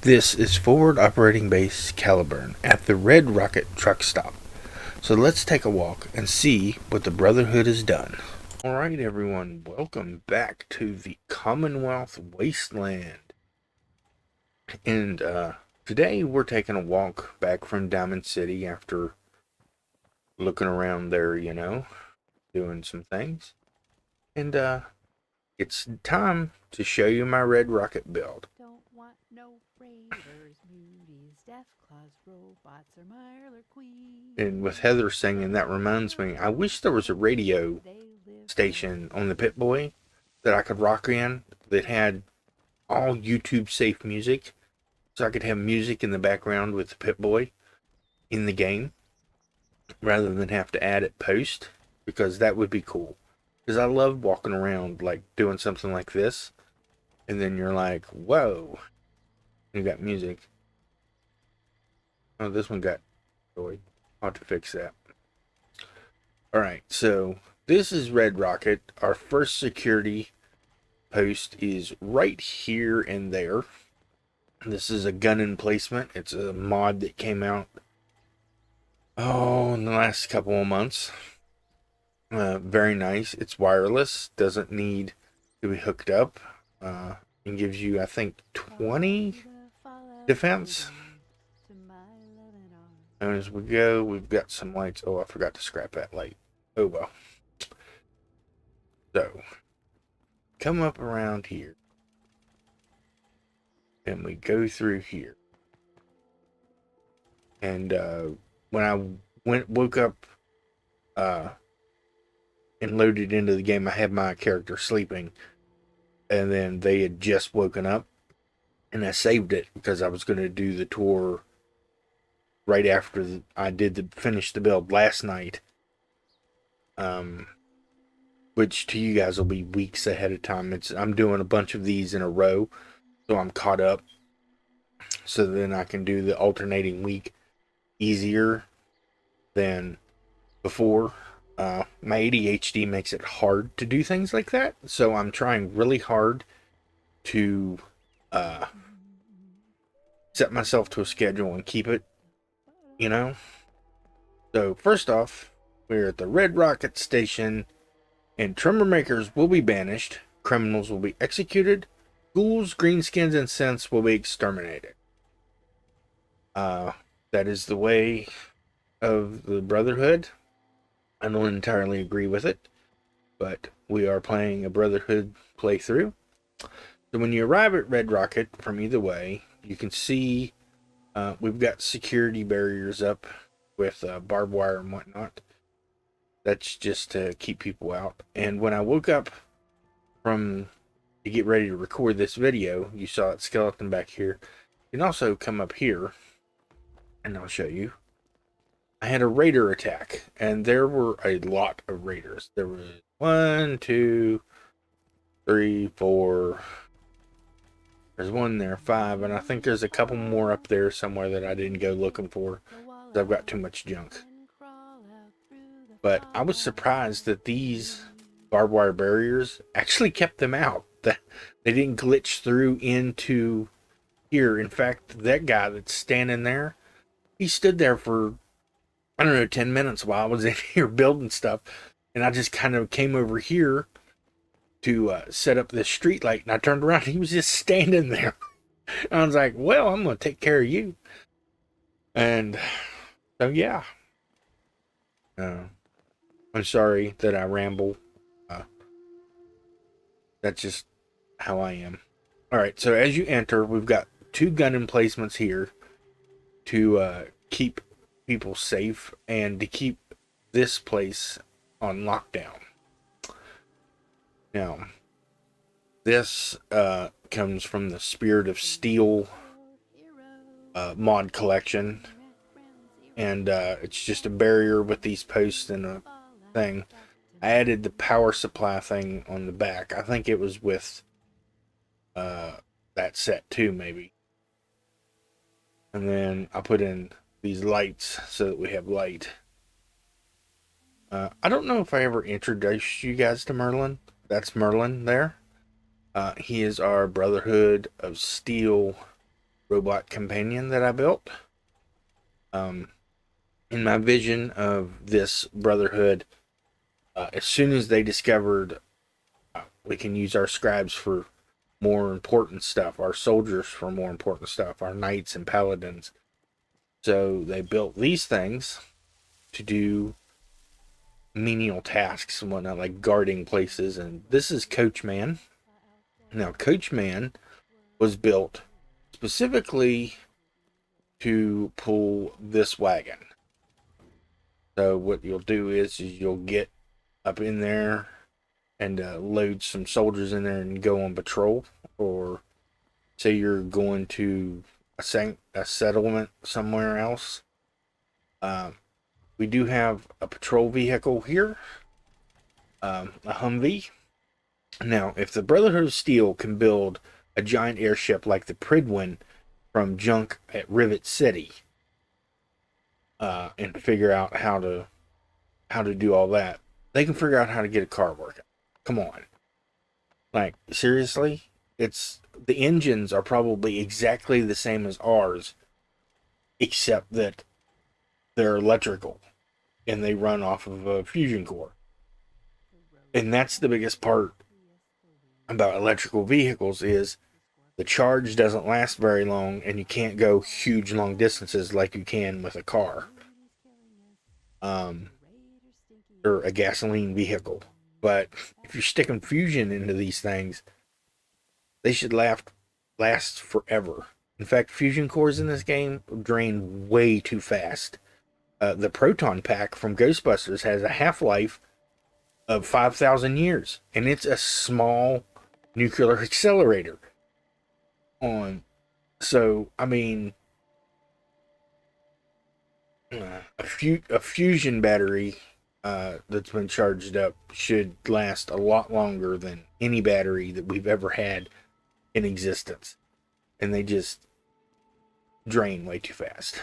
This is forward operating base Caliburn at the Red Rocket truck stop. So let's take a walk and see what the Brotherhood has done. Alright everyone, welcome back to the Commonwealth Wasteland. And today we're taking a walk back from Diamond City after looking around there, doing some things. And it's time to show you my Red Rocket build. Don't want no raiders, muties, death claws, robots, or Mirelor queens. And with Heather singing, that reminds me, I wish there was a radio station on the Pip-Boy that I could rock in that had all YouTube safe music, so I could have music in the background with the Pip-Boy in the game rather than have to add it post, because that would be cool. Because I love walking around like doing something like this, and then you're like, whoa, you got music. Oh, this one got destroyed. I'll have to fix that. Alright, so this is Red Rocket. Our first security post is right here and there. This is a gun emplacement. It's a mod that came out in the last couple of months. Very nice. It's wireless. Doesn't need to be hooked up. It gives you, I think, 20 defense. And as we go, we've got some lights. Oh, I forgot to scrap that light. Oh well. So, come up around here. And we go through here. And when I woke up and loaded into the game, I had my character sleeping. And then they had just woken up. And I saved it because I was going to do the tour right after I finish the build last night. Which to you guys will be weeks ahead of time. I'm doing a bunch of these in a row, so I'm caught up. So then I can do the alternating week easier than before. My ADHD makes it hard to do things like that, so I'm trying really hard to set myself to a schedule and keep it, So first off, we're at the Red Rocket Station, and Tremor Makers will be banished, criminals will be executed, ghouls, greenskins, and synths will be exterminated. That is the way of the Brotherhood. I don't entirely agree with it, but we are playing a Brotherhood playthrough. So when you arrive at Red Rocket from either way, you can see we've got security barriers up with barbed wire and whatnot. That's just to keep people out. And when I woke up to get ready to record this video, you saw that skeleton back here. You can also come up here, and I'll show you. I had a raider attack, and there were a lot of raiders. There was 1, 2, 3, 4. There's one there, 5, and I think there's a couple more up there somewhere that I didn't go looking for, because I've got too much junk. But I was surprised that these barbed wire barriers actually kept them out. They didn't glitch through into here. In fact, that guy that's standing there, he stood there for, 10 minutes while I was in here building stuff. And I just kind of came over here to set up this street light, and I turned around and he was just standing there. I was like, well, I'm going to take care of you. And so, yeah. I'm sorry that I ramble. That's just how I am. Alright, so as you enter, we've got 2 gun emplacements here to keep people safe and to keep this place on lockdown. Now, this comes from the Spirit of Steel mod collection. And it's just a barrier with these posts and a thing. I added the power supply thing on the back. I think it was with that set too, maybe. And then I put in these lights so that we have light. I don't know if I ever introduced you guys to Merlin. That's Merlin there. He is our Brotherhood of Steel robot companion that I built. In my vision of this brotherhood, as soon as they discovered we can use our scribes for more important stuff, our soldiers for more important stuff, our knights and paladins. So they built these things to do menial tasks and whatnot, like guarding places. And this is Coachman. Now, Coachman was built specifically to pull this wagon. So what you'll do is you'll get up in there and load some soldiers in there and go on patrol. Or say you're going to a settlement somewhere else. We do have a patrol vehicle here, a Humvee. Now, if the Brotherhood of Steel can build a giant airship like the Pridwin from junk at Rivet City, and figure out how to do all that, they can figure out how to get a car working. Come on, like seriously, the engines are probably exactly the same as ours, except that they're electrical and they run off of a fusion core. And that's the biggest part about electrical vehicles is the charge doesn't last very long, and you can't go huge long distances like you can with a car, or a gasoline vehicle. But if you're sticking fusion into these things, they should last forever. In fact, fusion cores in this game drain way too fast. The proton pack from Ghostbusters has a half-life of 5,000 years, and it's a small nuclear accelerator. So I mean, a fusion battery that's been charged up should last a lot longer than any battery that we've ever had in existence, and they just drain way too fast.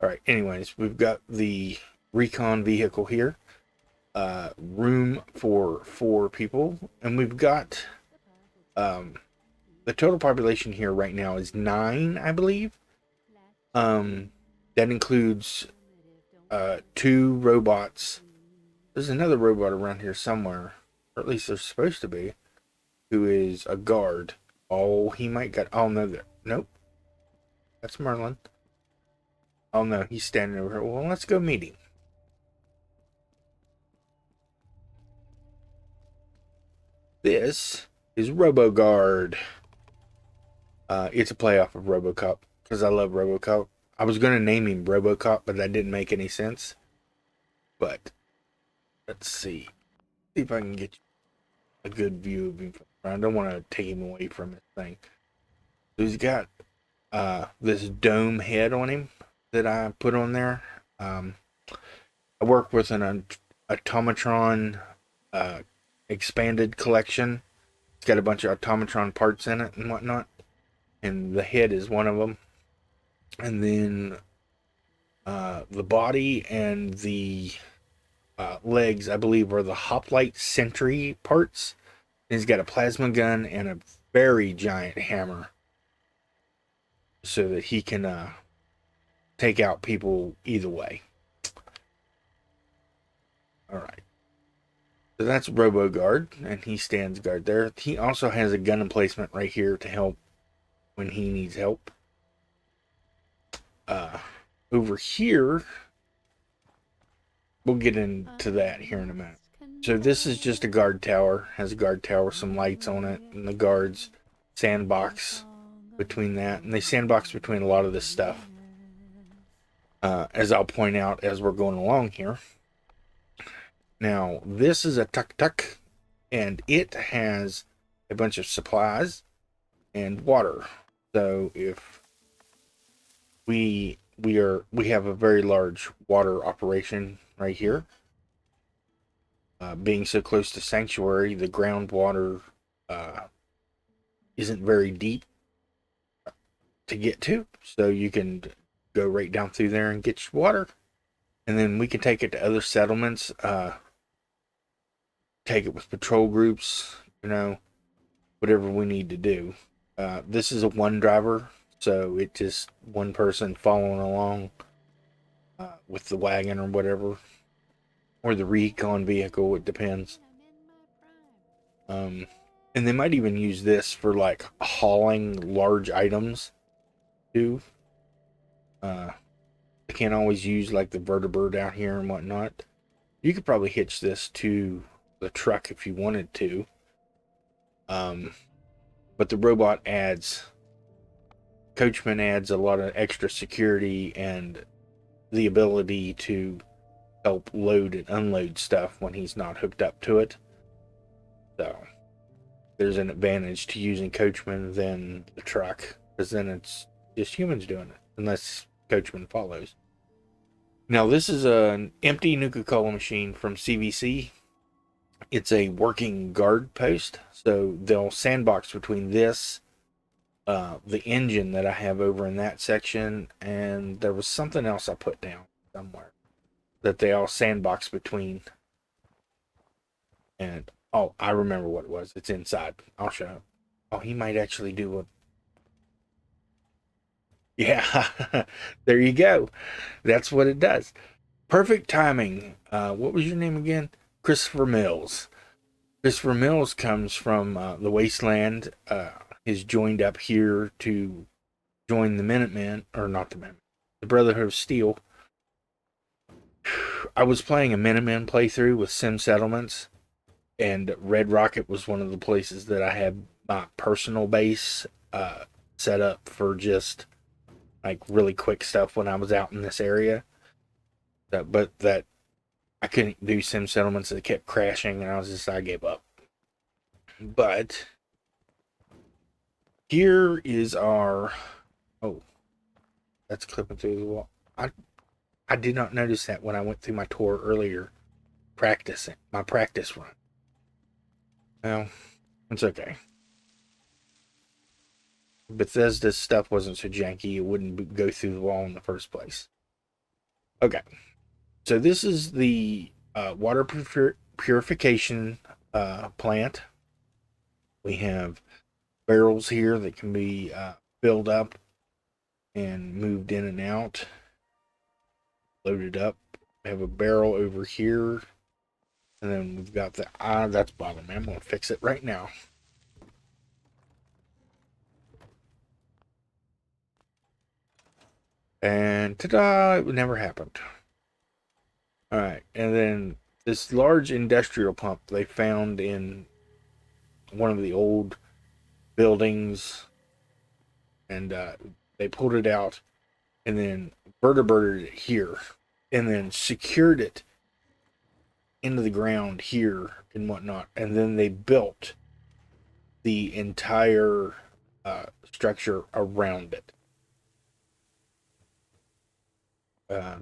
All right. Anyways, we've got the recon vehicle here. Room for 4 people, and we've got the total population here right now is 9, I believe. That includes 2 robots. There's another robot around here somewhere, or at least there's supposed to be, who is a guard. Oh, he might get. Oh no, nope. That's Merlin. Oh no, he's standing over here. Well, let's go meet him. This is RoboGuard. It's a play off of RoboCop because I love RoboCop. I was going to name him RoboCop, but that didn't make any sense. But let's see if I can get a good view of him. I don't want to take him away from his thing. So he's got this dome head on him that I put on there. I work with an automatron expanded collection. It's got a bunch of automatron parts in it and whatnot, and the head is one of them. And then the body and the legs, I believe, are the hoplite sentry parts. And he's got a plasma gun and a very giant hammer, so that he can take out people either way. All right. So that's RoboGuard, and he stands guard there. He also has a gun emplacement right here to help when he needs help. Over here, we'll get into that here in a minute. So this is just a guard tower. Has a guard tower, some lights on it, and the guards sandbox between that. And they sandbox between a lot of this stuff. As I'll point out as we're going along here. Now, this is a tuk-tuk, and it has a bunch of supplies and water. So if we have a very large water operation right here. Being so close to Sanctuary, the groundwater isn't very deep to get to, so you can go right down through there and get your water, and then we can take it to other settlements. Take it with patrol groups, whatever we need to do. This is a 1 driver, So it just one person following along with the wagon or whatever, or the recon vehicle. It depends. And they might even use this for like hauling large items too. They can't always use like the vertibird out here and whatnot. You could probably hitch this to the truck if you wanted to. But the robot Coachman adds a lot of extra security and the ability to help load and unload stuff when he's not hooked up to it. So there's an advantage to using Coachman than the truck, because then it's just humans doing it, unless Coachman follows. Now this is an empty Nuka-Cola machine from CVC. It's a working guard post, so they'll sandbox between this, the engine that I have over in that section, and there was something else I put down somewhere that they all sandbox between. And oh, I remember what it was. It's inside. I'll show you. Oh, he might actually do a. Yeah, there you go. That's what it does. Perfect timing. What was your name again? Christopher Mills. Christopher Mills comes from the Wasteland. Is joined up here to join the Minutemen, or not the Minutemen, the Brotherhood of Steel. I was playing a Minutemen playthrough with Sim Settlements, and Red Rocket was one of the places that I had my personal base set up for just like really quick stuff when I was out in this area. But that I couldn't do Sim Settlements, it kept crashing, and I gave up. But here is our. Oh, that's clipping through the wall. I did not notice that when I went through my tour earlier, practicing my practice run. Well, it's okay. Bethesda's stuff wasn't so janky, it wouldn't go through the wall in the first place. Okay, so this is the water purification plant. We have barrels here that can be filled up and moved in and out, loaded up. We have a barrel over here, and then we've got the that's bothering me. I'm gonna fix it right now. And ta-da! It never happened. All right, and then this large industrial pump they found in one of the old buildings, and they pulled it out and then vertebrated it here, and then secured it into the ground here and whatnot, and then they built the entire structure around it.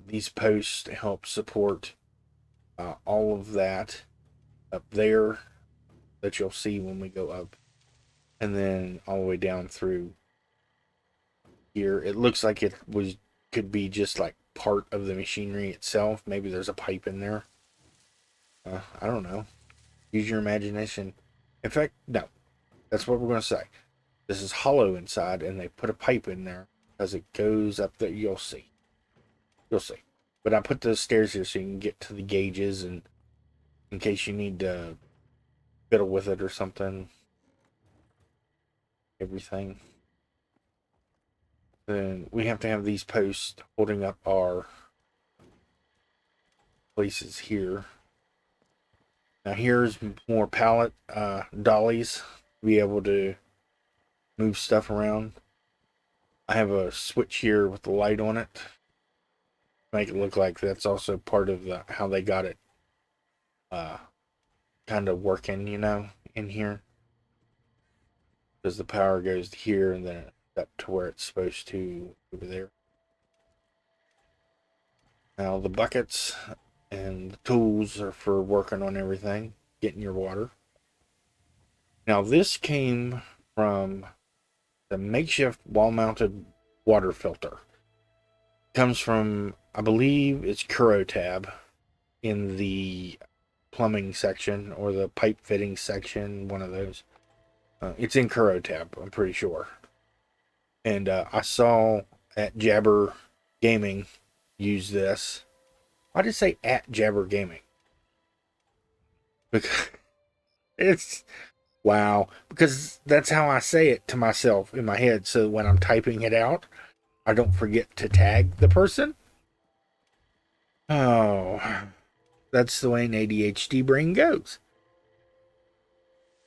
These posts help support all of that up there that you'll see when we go up, and then all the way down through here. It looks like it could be just like part of the machinery itself. Maybe there's a pipe in there. I don't know. Use your imagination. In fact, no. That's what we're going to say. This is hollow inside, and they put a pipe in there as it goes up there. You'll see. You'll see. But I put the stairs here so you can get to the gauges, and in case you need to fiddle with it or something. Everything. Then we have to have these posts holding up our places here. Now here's more pallet dollies to be able to move stuff around. I have a switch here with the light on it. Make it look like that's also part of how they got it kind of working, in here. Because the power goes to here and then up to where it's supposed to over there. Now the buckets and the tools are for working on everything, getting your water. Now this came from the makeshift wall-mounted water filter. Comes from, I believe it's Kurotab in the plumbing section or the pipe fitting section, one of those. It's in Kurotab, I'm pretty sure. And I saw at Jabber Gaming use this. Why did it say at Jabber Gaming? Because it's wow. Because that's how I say it to myself in my head. So when I'm typing it out, I don't forget to tag the person. Oh, that's the way an ADHD brain goes.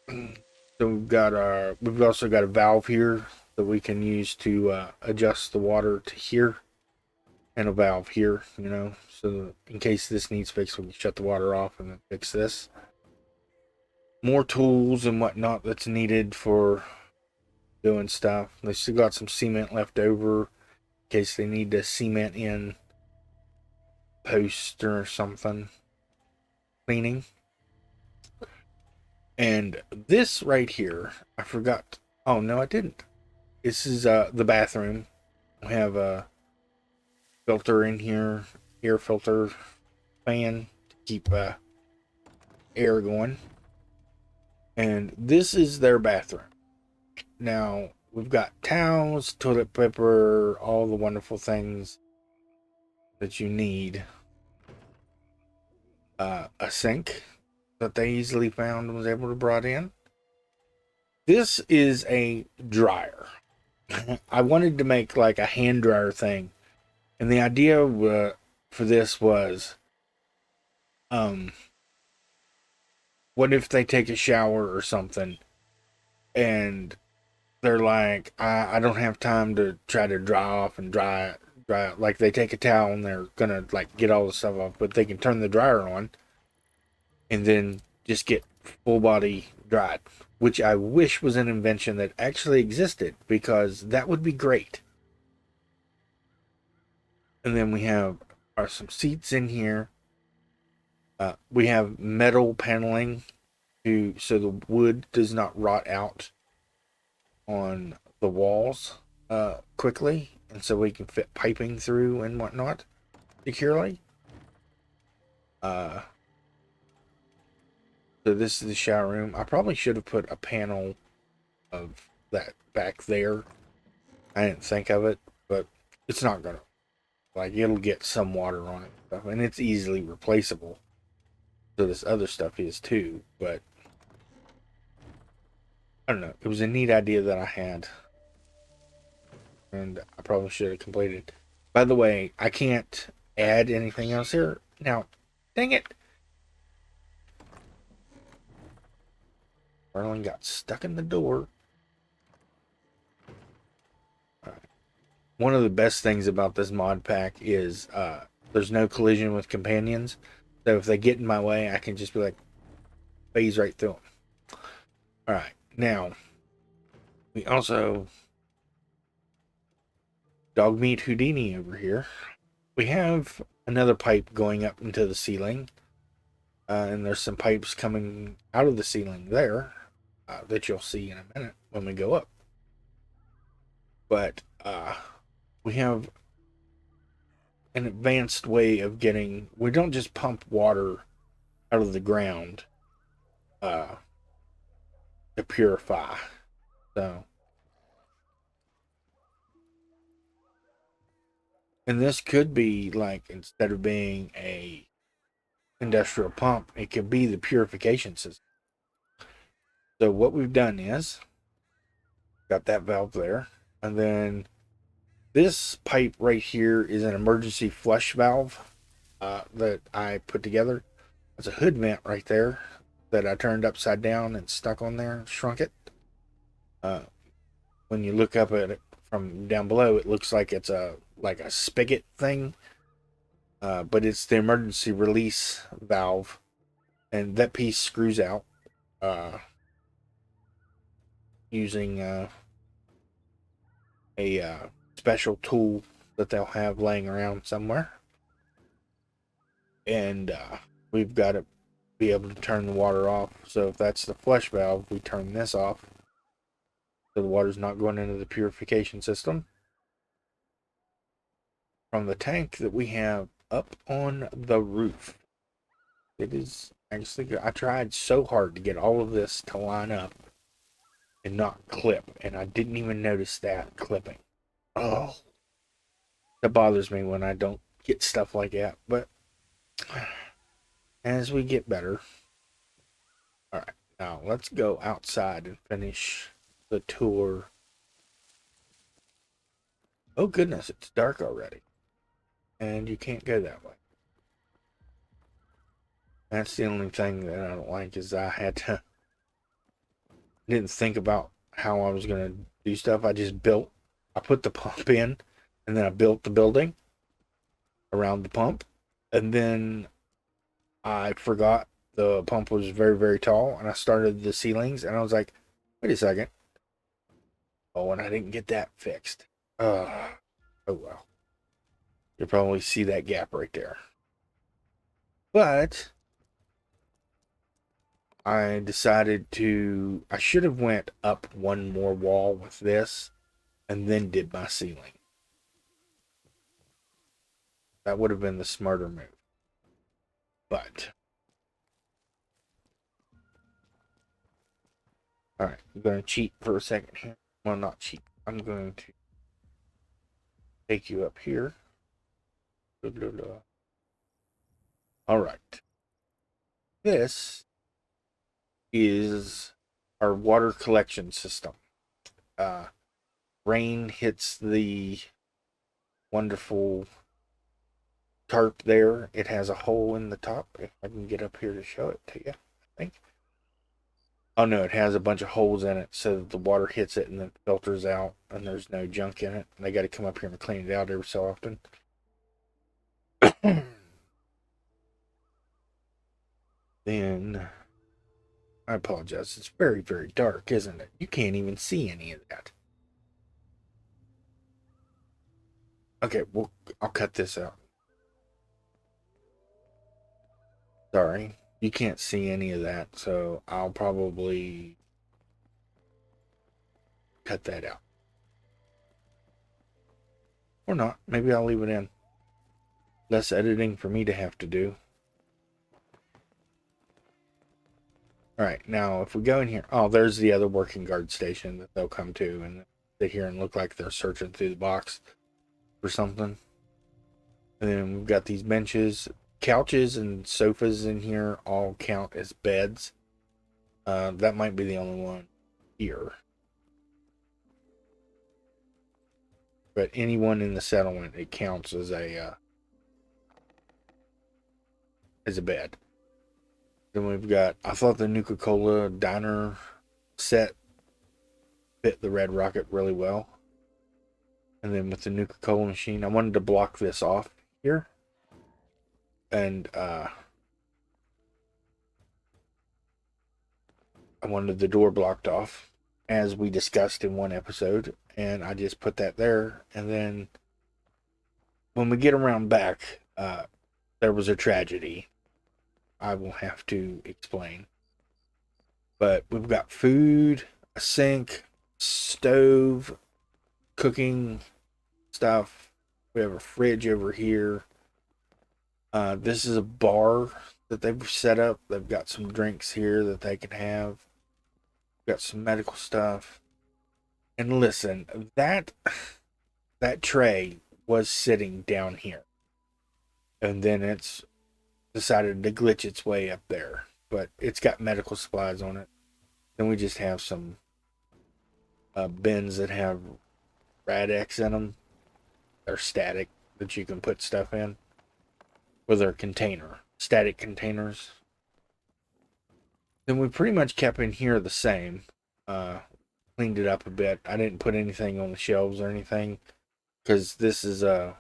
So we've also got a valve here that we can use to adjust the water to here, and a valve here, so in case this needs fixed, we can shut the water off and then fix this. More tools and whatnot that's needed for doing stuff. They still got some cement left over in case they need to cement in post or something. Cleaning. And this right here, I forgot. Oh no, I didn't. This is the bathroom. We have a filter in here, air filter fan to keep air going. And this is their bathroom. Now, we've got towels, toilet paper, all the wonderful things that you need. A sink that they easily found and was able to brought in. This is a dryer. I wanted to make like a hand dryer thing. And the idea for this was, what if they take a shower or something and they're like, I don't have time to try to dry off and dry out. Like they take a towel and they're gonna like get all the stuff off, but they can turn the dryer on and then just get full body dried, which I wish was an invention that actually existed because that would be great. And then we have some seats in here. We have metal paneling so the wood does not rot out on the walls quickly, and so we can fit piping through and whatnot securely. So this is the shower room. I probably should have put a panel of that back there. I didn't think of it, but it's not gonna, like, it'll get some water on it and it's easily replaceable. So this other stuff is too, but I don't know. It was a neat idea that I had, and I probably should have completed. By the way, I can't add anything else here now. Dang it! Merlin got stuck in the door. One of the best things about this mod pack is there's no collision with companions. So if they get in my way, I can just be like, phase right through them. Alright, now, we also dog meat Houdini over here. We have another pipe going up into the ceiling. And there's some pipes coming out of the ceiling there that you'll see in a minute when we go up. But we have an advanced way of we don't just pump water out of the ground to purify. So, and this could be like, instead of being a industrial pump, it could be the purification system. So what we've done is got that valve there, and then this pipe right here is an emergency flush valve that I put together. There's a hood vent right there that I turned upside down and stuck on there and shrunk it. When you look up at it from down below, it looks like it's like a spigot thing, but it's the emergency release valve, and that piece screws out using a special tool that they'll have laying around somewhere. And we've got to be able to turn the water off. So if that's the flush valve, we turn this off so the water's not going into the purification system. From the tank that we have up on the roof, it is actually good. I tried so hard to get all of this to line up, and not clip. And I didn't even notice that clipping. Oh, that bothers me when I don't get stuff like that. But as we get better. All right, now let's go outside and finish the tour. Oh goodness, it's dark already. And you can't go that way. That's the only thing that I don't like is didn't think about how I was gonna do stuff. I put the pump in, and then I built the building around the pump, and then I forgot the pump was very, very tall, and I started the ceilings, and I was like, wait a second. Oh, and I didn't get that fixed. Oh well. You'll probably see that gap right there. But I should have went up one more wall with this and then did my ceiling. That would have been the smarter move. But, alright, I'm going to cheat for a second here. Well, not cheat. I'm going to take you up here. Blah, blah, blah. Alright. This is our water collection system. Rain hits the wonderful tarp there. It has a hole in the top. If I can get up here to show it to you, I think. Oh no, it has a bunch of holes in it so that the water hits it and then filters out and there's no junk in it. They got to come up here and clean it out every so often. Then, I apologize. It's very, very dark, isn't it? You can't even see any of that. Okay, well, I'll cut this out. Sorry, you can't see any of that, so I'll probably cut that out. Or not. Maybe I'll leave it in. Less editing for me to have to do. Alright, now if we go in here... Oh, there's the other working guard station that they'll come to and sit here and look like they're searching through the box for something. And then we've got these benches. Couches and sofas in here all count as beds. That might be the only one here. But anyone in the settlement, it counts as a bed. Then we've got, I thought the Nuka-Cola diner set fit the Red Rocket really well. And then with the Nuka-Cola machine, I wanted to block this off here. And I wanted the door blocked off, as we discussed in one episode. And I just put that there. And then when we get around back, there was a tragedy. I will have to explain. But we've got food, a sink, stove, cooking stuff. We have a fridge over here. This is a bar that they've set up. They've got some drinks here that they can have. Got some medical stuff. And listen, that tray was sitting down here. And then it's decided to glitch its way up there. But it's got medical supplies on it. Then we just have some bins that have Rad-X in them. They're static that you can put stuff in. With their container. Static containers. Then we pretty much kept in here the same. Cleaned it up a bit. I didn't put anything on the shelves or anything. Because this is a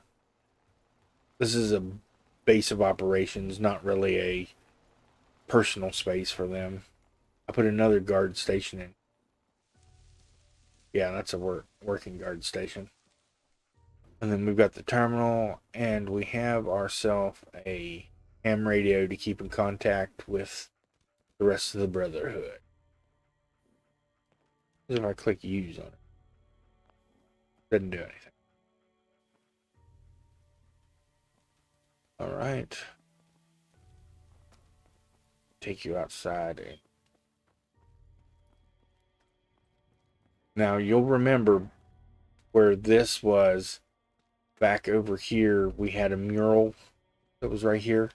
base of operations, not really a personal space for them. I put another guard station in. Yeah, that's a working guard station. And then we've got the terminal, and we have ourselves a ham radio to keep in contact with the rest of the Brotherhood. If I click use on it, doesn't do anything. Alright. Take you outside and Now, you'll remember where this was back over here. We had a mural that was right here.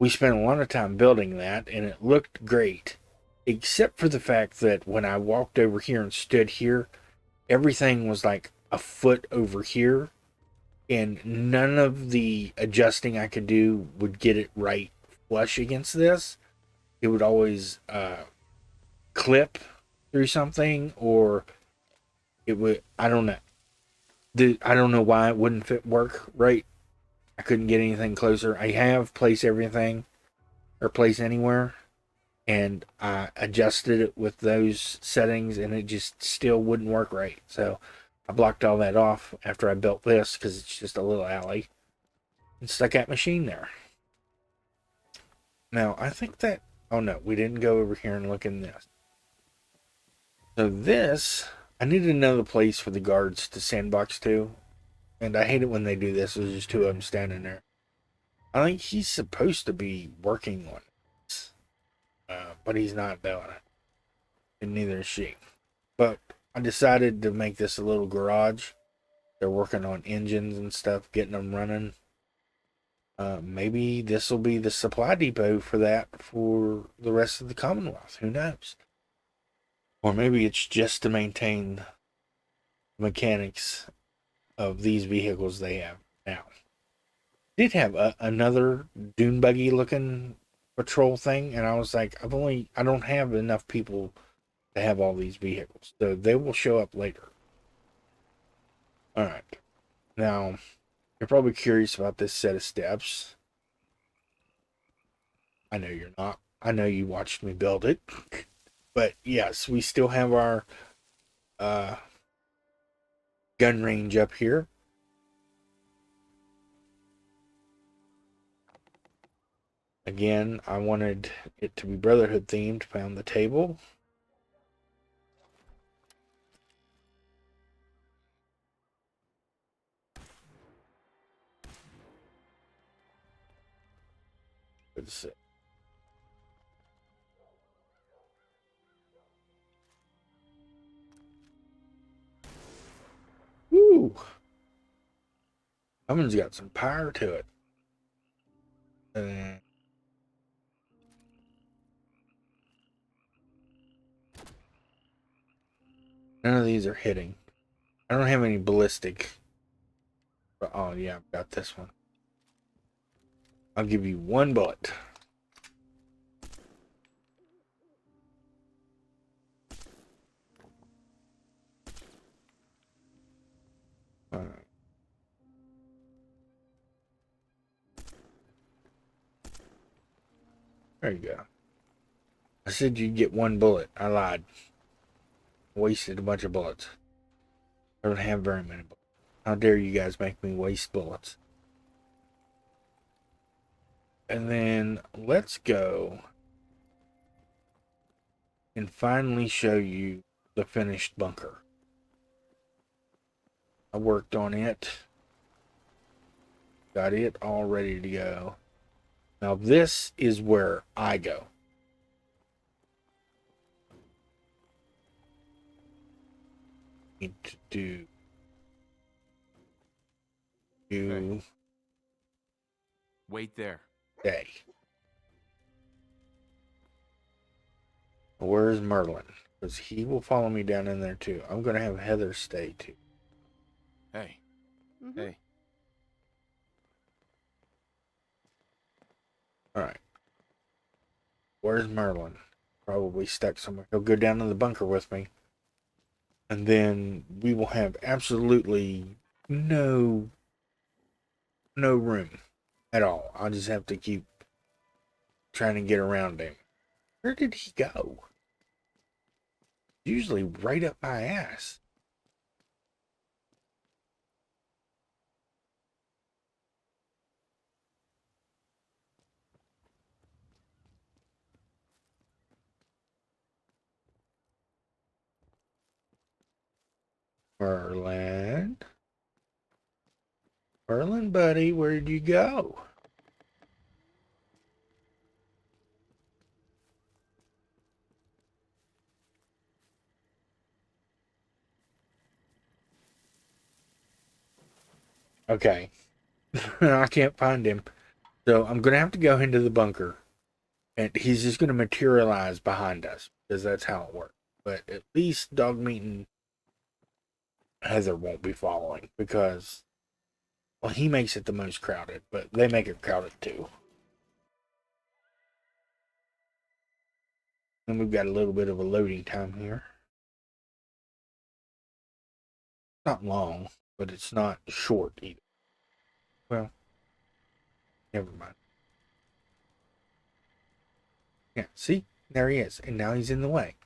We spent a lot of time building that, and it looked great. Except for the fact that when I walked over here and stood here, everything was like a foot over here, and none of the adjusting I could do would get it right flush against this. It would always clip through something, or it would, I don't know. I don't know why it wouldn't work right. I couldn't get anything closer. I have place everything or place anywhere, and I adjusted it with those settings, and it just still wouldn't work right. So I blocked all that off after I built this because it's just a little alley, and stuck that machine there. Now I think that, oh no, we didn't go over here and look in this. So this, I needed another place for the guards to sandbox to, and I hate it when they do this. There's just two of them standing there. I think he's supposed to be working on this, but he's not doing it, and neither is she. But I decided to make this a little garage. They're working on engines and stuff, getting them running. Maybe this will be the supply depot for that for the rest of the Commonwealth. Who knows? Or maybe it's just to maintain the mechanics of these vehicles they have now. Did have another dune buggy looking patrol thing, and I was like, I don't have enough people to have all these vehicles, so they will show up later. All right, now you're probably curious about this set of steps. I know you're not. I know you watched me build it, but yes, we still have our gun range up here. Again, I wanted it to be Brotherhood themed. Found the table. Let's see. Woo! Someone's got some power to it. None of these are hitting. I don't have any ballistic. But, oh, yeah, I've got this one. I'll give you one bullet. There you go. I said you'd get one bullet. I lied. Wasted a bunch of bullets. I don't have very many bullets. How dare you guys make me waste bullets? And then let's go and finally show you the finished bunker. I worked on it. Got it all ready to go. Now this is where I go. Need to do Hey. Wait there. day. Where's Merlin? Because he will follow me down in there too. I'm going to have Heather stay too. Hey. Mm-hmm. Hey. Alright. Where's Merlin? Probably stuck somewhere. He'll go down to the bunker with me. And then we will have absolutely no room at all. I'll just have to keep trying to get around him. Where did he go? Usually right up my ass. Merlin? Merlin, buddy, where'd you go? Okay. I can't find him. So I'm going to have to go into the bunker. And he's just going to materialize behind us. Because that's how it works. But at least Dogmeat and Heather won't be following. Because, well, he makes it the most crowded. But they make it crowded too. And we've got a little bit of a loading time here. Not long, but it's not short either. Well, never mind. Yeah, see? There he is. And now he's in the way.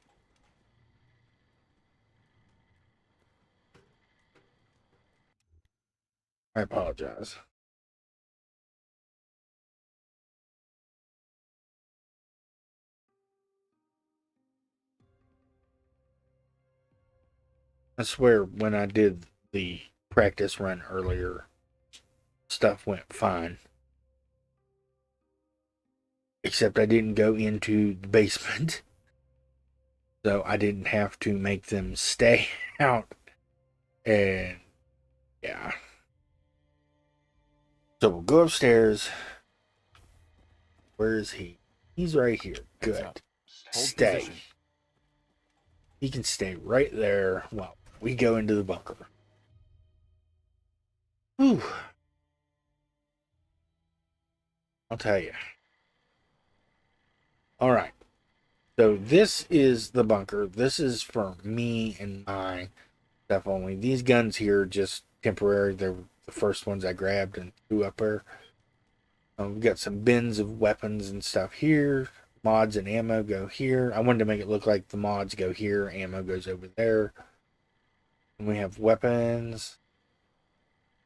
I apologize. I swear, when I did the practice run earlier, stuff went fine. Except I didn't go into the basement. So I didn't have to make them stay out. And yeah. So we'll go upstairs. Where is he? He's right here. Good. Stay. Position. He can stay right there while we go into the bunker. Whew. I'll tell you. All right. So this is the bunker. This is for me and my stuff only. These guns here are just temporary. They're the first ones I grabbed and threw up there. We've got some bins of weapons and stuff here. Mods and ammo go here. I wanted to make it look like the mods go here. Ammo goes over there. And we have weapons.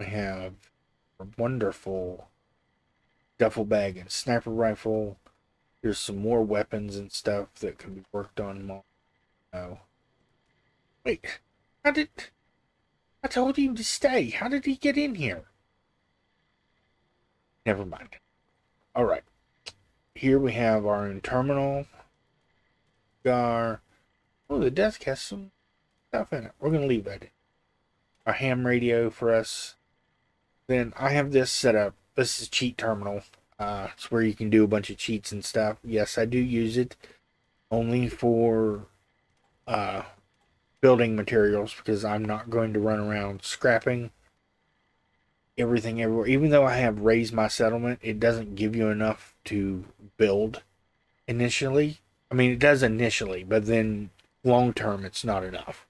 We have a wonderful duffel bag and sniper rifle. Here's some more weapons and stuff that can be worked on. Oh. Wait, how did... I told him to stay. How did he get in here? Never mind. Alright. Here we have our own terminal. Oh, the desk has some stuff in it. We're going to leave that in. A ham radio for us. Then I have this set up. This is cheat terminal. It's where you can do a bunch of cheats and stuff. Yes, I do use it only for building materials because I'm not going to run around scrapping everything everywhere. Even though I have raised my settlement, it doesn't give you enough to build initially. I mean, it does initially, but then long term, it's not enough.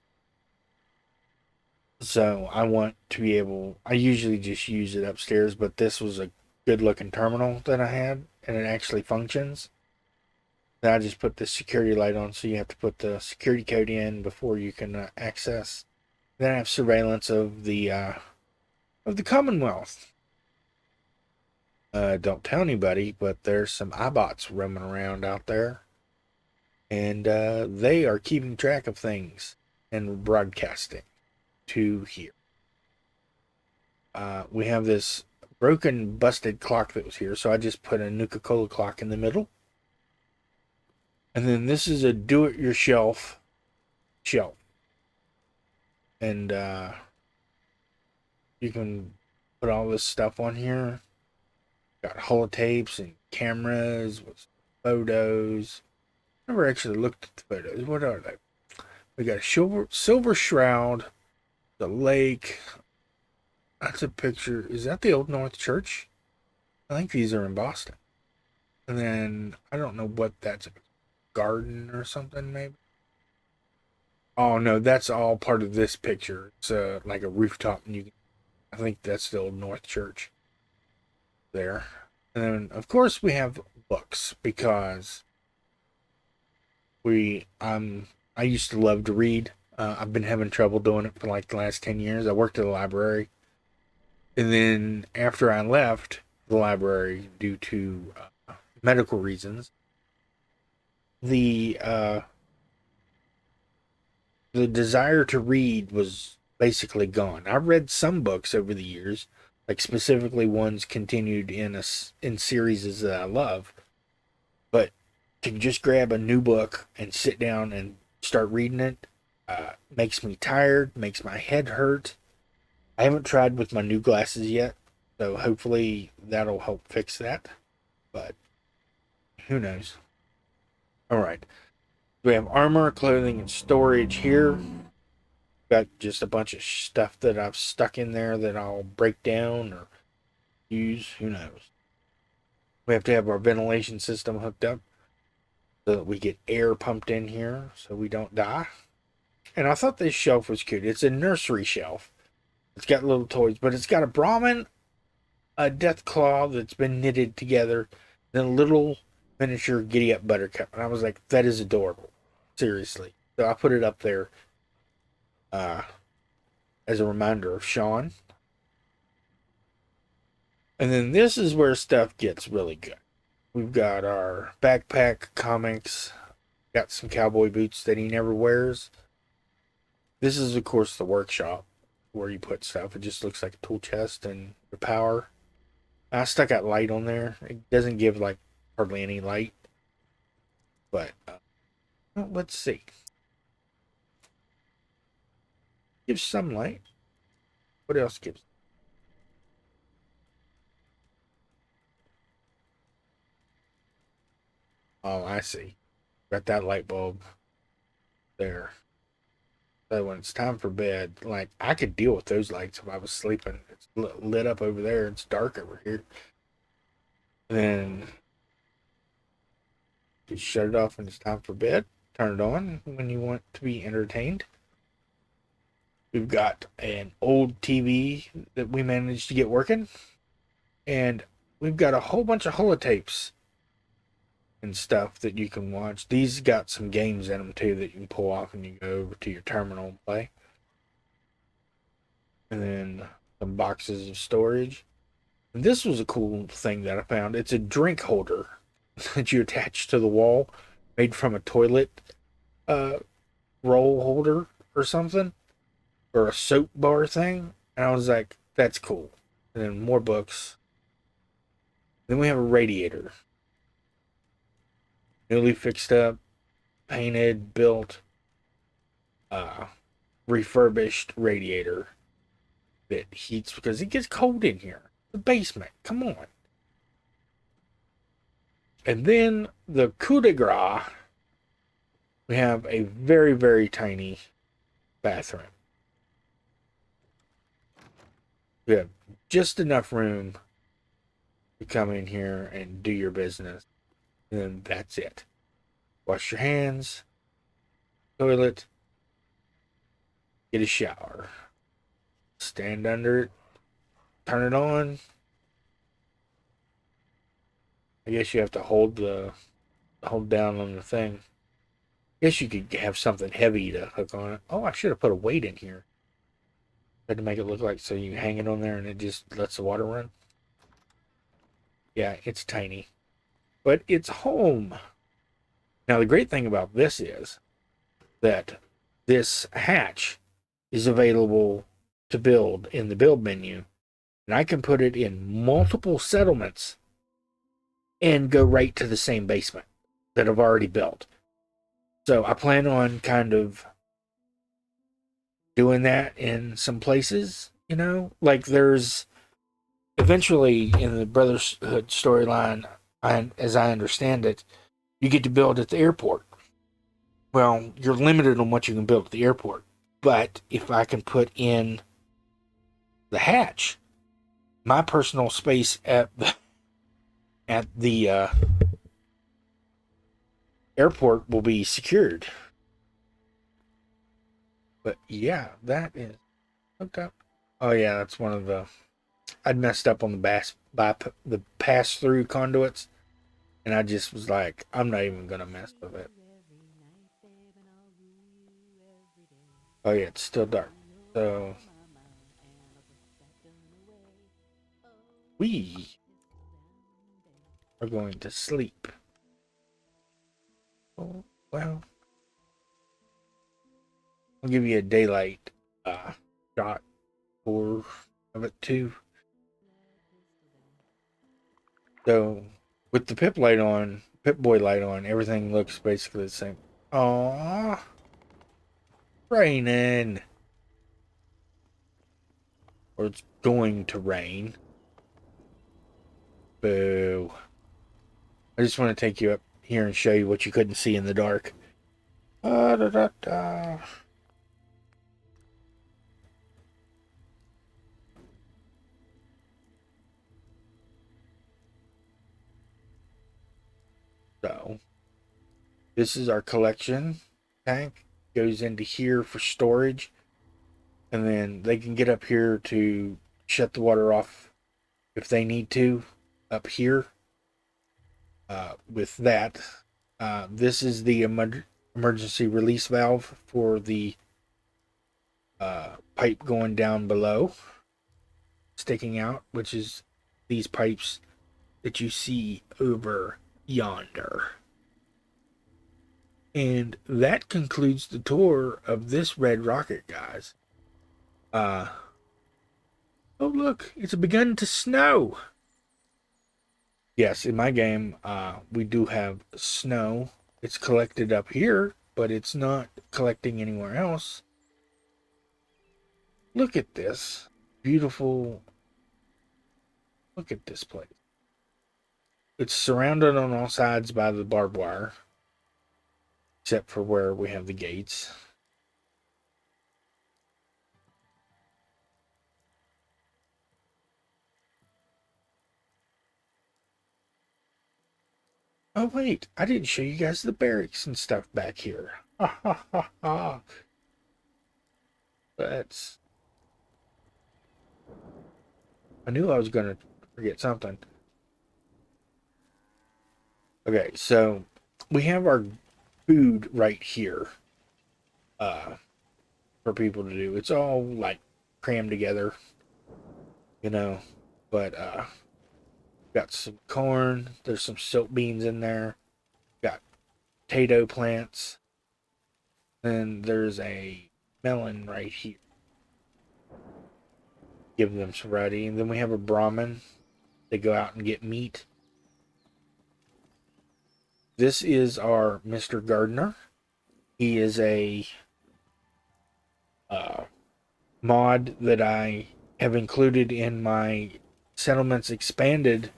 So I want to be able, I usually just use it upstairs, but this was a good looking terminal that I had, and it actually functions. Then I just put the security light on, so you have to put the security code in before you can access. Then I have surveillance of the Commonwealth. Don't tell anybody, but there's some iBots roaming around out there, and they are keeping track of things and broadcasting to here. We have this broken, busted clock that was here, so I just put a Nuka-Cola clock in the middle. And then this is a do-it-yourself shelf. And you can put all this stuff on here. Got holotapes and cameras with photos. Never actually looked at the photos. What are they? We got a silver shroud, the lake. That's a picture. Is that the Old North Church? I think these are in Boston. And then I don't know what that's, a garden or something maybe. Oh no, that's all part of this picture. It's like a rooftop, and I think that's the Old North Church there. And then of course we have books because I used to love to read. I've been having trouble doing it for like the last 10 years. I worked at a library. And then after I left the library due to medical reasons, the desire to read was basically gone. I read some books over the years, like specifically ones continued in series that I love, but to just grab a new book and sit down and start reading it makes me tired, makes my head hurt, I haven't tried with my new glasses yet, so hopefully that'll help fix that. But who knows? All right. We have armor, clothing, and storage here. Got just a bunch of stuff that I've stuck in there that I'll break down or use. Who knows? We have to have our ventilation system hooked up so that we get air pumped in here so we don't die. And I thought this shelf was cute. It's a nursery shelf. It's got little toys, but it's got a Brahmin, a death claw that's been knitted together, then a little miniature giddy up buttercup. And I was like, that is adorable. Seriously. So I put it up there as a reminder of Sean. And then this is where stuff gets really good. We've got our backpack, comics, got some cowboy boots that he never wears. This is, of course, the workshop where you put stuff. It just looks like a tool chest and the power. I stuck out light on there. It doesn't give like hardly any light. But well, let's see. Gives some light. What else gives? Oh, I see. Got that light bulb there. So when it's time for bed, like I could deal with those lights if I was sleeping. It's lit up over there. It's dark over here. And then you shut it off when it's time for bed. Turn it on when you want to be entertained. We've got an old TV that we managed to get working. And we've got a whole bunch of holotapes and stuff that you can watch. These got some games in them too that you can pull off and you go over to your terminal and play. And then some boxes of storage. And this was a cool thing that I found. It's a drink holder that you attach to the wall, made from a toilet roll holder or something, or a soap bar thing. And I was like, that's cool. And then more books. Then we have a radiator. Newly fixed up, painted, built, refurbished radiator that heats because it gets cold in here. The basement, come on. And then the coup de grace, we have a very, very tiny bathroom. We have just enough room to come in here and do your business. And then that's it. Wash your hands, toilet, get a shower, stand under it, turn it on. I guess you have to hold down on the thing. I guess you could have something heavy to hook on it. Oh, I should have put a weight in here. Had to make it look like so you hang it on there and it just lets the water run. Yeah, it's tiny. But it's home. Now, the great thing about this is that this hatch is available to build in the build menu. And I can put it in multiple settlements and go right to the same basement that I've already built. So I plan on kind of doing that in some places, like there's eventually in the Brotherhood storyline, as I understand it, you get to build at the airport. Well, you're limited on what you can build at the airport, but if I can put in the hatch, my personal space at the airport will be secured. But yeah, that is hooked up. Oh yeah, that's one of the. I'd messed up on the pass-through conduits, and I just was like, I'm not even gonna mess with it. Oh yeah, it's still dark. So we are going to sleep. Oh, well, I'll give you a daylight shot for of it too. So with the Pip Boy light on, everything looks basically the same. Aww, raining. or it's going to rain. Boo. I just want to take you up here and show you what you couldn't see in the dark. Da, da, da. So, this is our collection tank. Goes into here for storage. And then they can get up here to shut the water off if they need to up here. With that, this is the emergency release valve for the pipe going down below, sticking out, which is these pipes that you see over yonder. And that concludes the tour of this red rocket, guys. Oh look, it's begun to snow. Yes, in my game, we do have snow. It's collected up here, but it's not collecting anywhere else. Look at this. Beautiful. Look at this place. It's surrounded on all sides by the barbed wire, except for where we have the gates. Oh, wait. I didn't show you guys the barracks and stuff back here. Ha ha ha ha. That's... I knew I was going to forget something. Okay, so we have our food right here for people to do. It's all like crammed together, you know, but got some corn, there's some silk beans in there, got potato plants, and there's a melon right here. Give them some variety. And then we have a Brahmin. They go out and get meat. This is our Mr. Gardener. He is a mod that I have included in my Settlements Expanded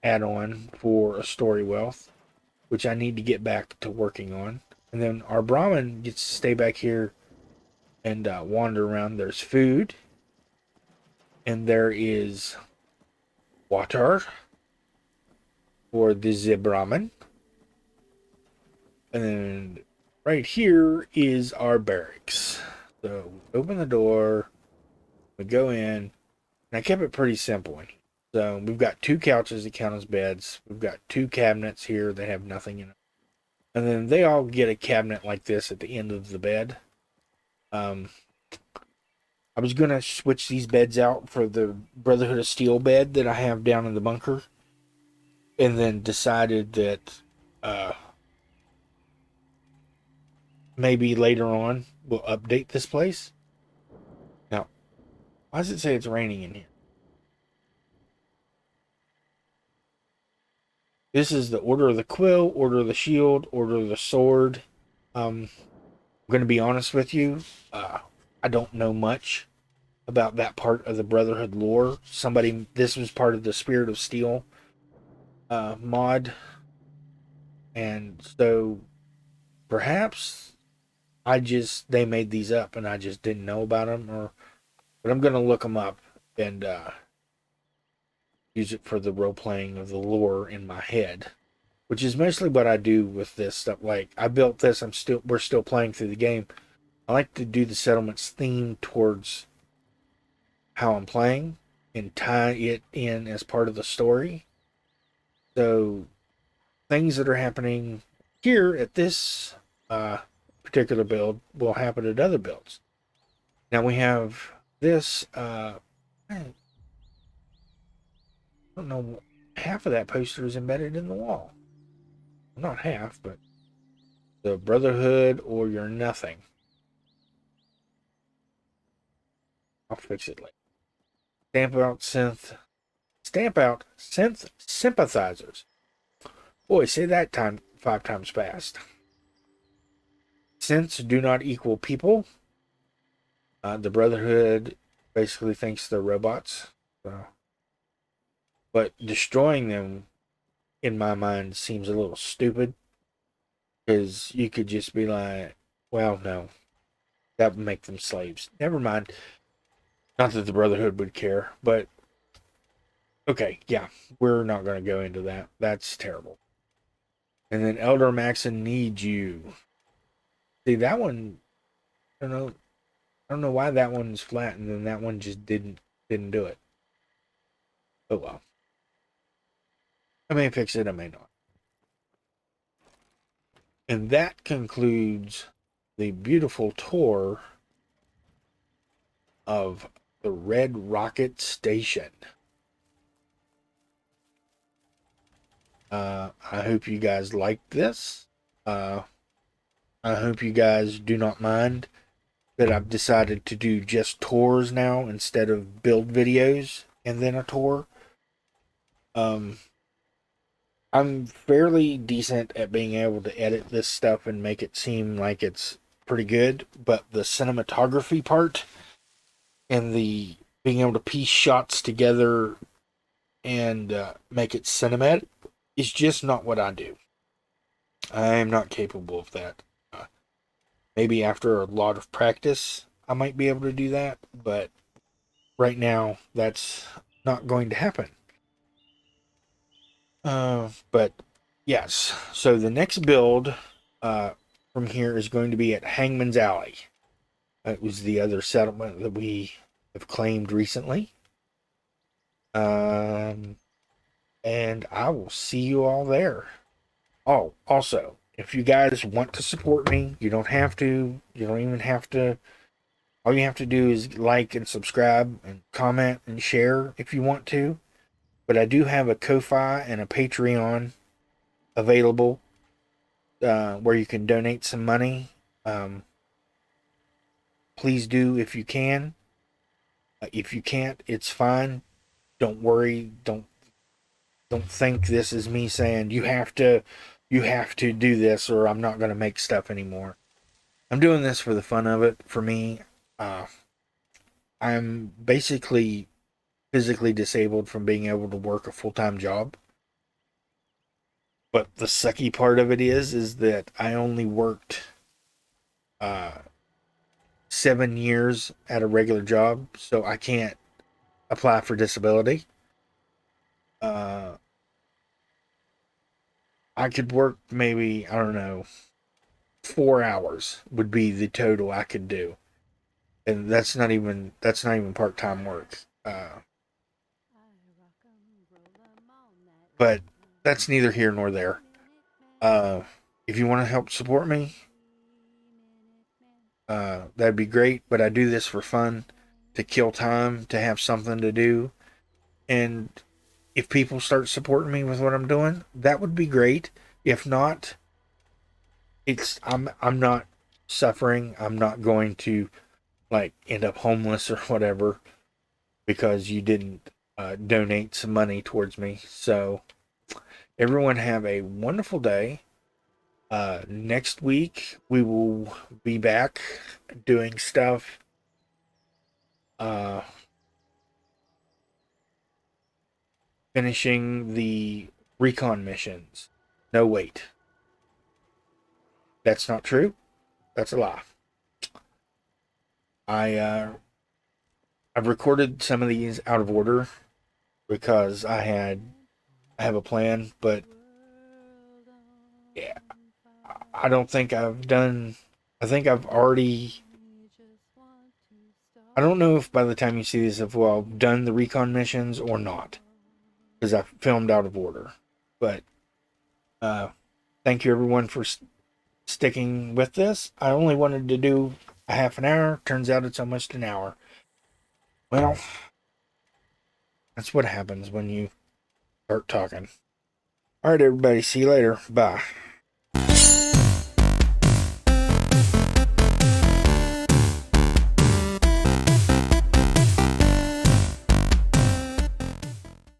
add-on for a story wealth, which I need to get back to working on. And then our Brahmin gets to stay back here and wander around. There's food, and there is water for the Brahmin. And then right here is our barracks. So we open the door, we go in, and I kept it pretty simple. So we've got 2 couches that count as beds. We've got 2 cabinets here that have nothing in it. And then they all get a cabinet like this at the end of the bed. I was going to switch these beds out for the Brotherhood of Steel bed that I have down in the bunker. And then decided that maybe later on we'll update this place. Now, why does it say it's raining in here? This is the Order of the Quill, Order of the Shield, Order of the Sword. I'm going to be honest with you. I don't know much about that part of the Brotherhood lore. This was part of the Spirit of Steel mod. And so perhaps they made these up and I just didn't know about them. But I'm going to look them up and use it for the role playing of the lore in my head, which is mostly what I do with this stuff. Like, I built this, we're still playing through the game. I like to do the settlements theme towards how I'm playing and tie it in as part of the story. So things that are happening here at this particular build will happen at other builds. Now we have this I don't know, half of that poster is embedded in the wall. Not half, but the Brotherhood or you're nothing. I'll fix it later. Stamp out synth sympathizers. Boy, say that 5 times fast. Synths do not equal people. The Brotherhood basically thinks they're robots. So. But destroying them, in my mind, seems a little stupid. Because you could just be like, well, no, that would make them slaves. Never mind. Not that the Brotherhood would care, but okay, yeah, we're not going to go into that. That's terrible. And then Elder Maxon needs you. See, that one, I don't know. I don't know why that one's flat, and then that one just didn't do it. Oh well. I may fix it. I may not. And that concludes the beautiful tour of the Red Rocket Station. I hope you guys liked this. I hope you guys do not mind that I've decided to do just tours now instead of build videos and then a tour. I'm fairly decent at being able to edit this stuff and make it seem like it's pretty good, but the cinematography part and the being able to piece shots together and make it cinematic is just not what I do. I am not capable of that. Maybe after a lot of practice, I might be able to do that, but right now, that's not going to happen. But yes, so the next build from here is going to be at Hangman's Alley. It was the other settlement that we have claimed recently. And I will see you all there. Oh, also, if you guys want to support me, you don't have to. You don't even have to. All you have to do is like and subscribe and comment and share if you want to. But I do have a Ko-Fi and a Patreon available where you can donate some money. Please do if you can. If you can't, it's fine. Don't worry. Don't think this is me saying you have to do this or I'm not going to make stuff anymore. I'm doing this for the fun of it. For me, I'm basically physically disabled from being able to work a full-time job. But the sucky part of it is that I only worked 7 years at a regular job, so I can't apply for disability. Uh, I could work maybe, I don't know, 4 hours would be the total I could do, and that's not even part-time work. But that's neither here nor there. If you want to help support me, that'd be great. But I do this for fun, to kill time, to have something to do, and if people start supporting me with what I'm doing, that would be great. If not, I'm not suffering. I'm not going to like end up homeless or whatever because you didn't donate some money towards me. So everyone have a wonderful day. Next week we will be back doing stuff. Finishing the recon missions. No, wait. That's not true. That's a lie. I've recorded some of these out of order because I have a plan, but yeah, I don't think I've done. I think I've already. I don't know if by the time you see this, if I've done the recon missions or not, because I filmed out of order. But thank you everyone for sticking with this. I only wanted to do a half an hour. Turns out it's almost an hour. Well, that's what happens when you start talking. All right, everybody. See you later. Bye.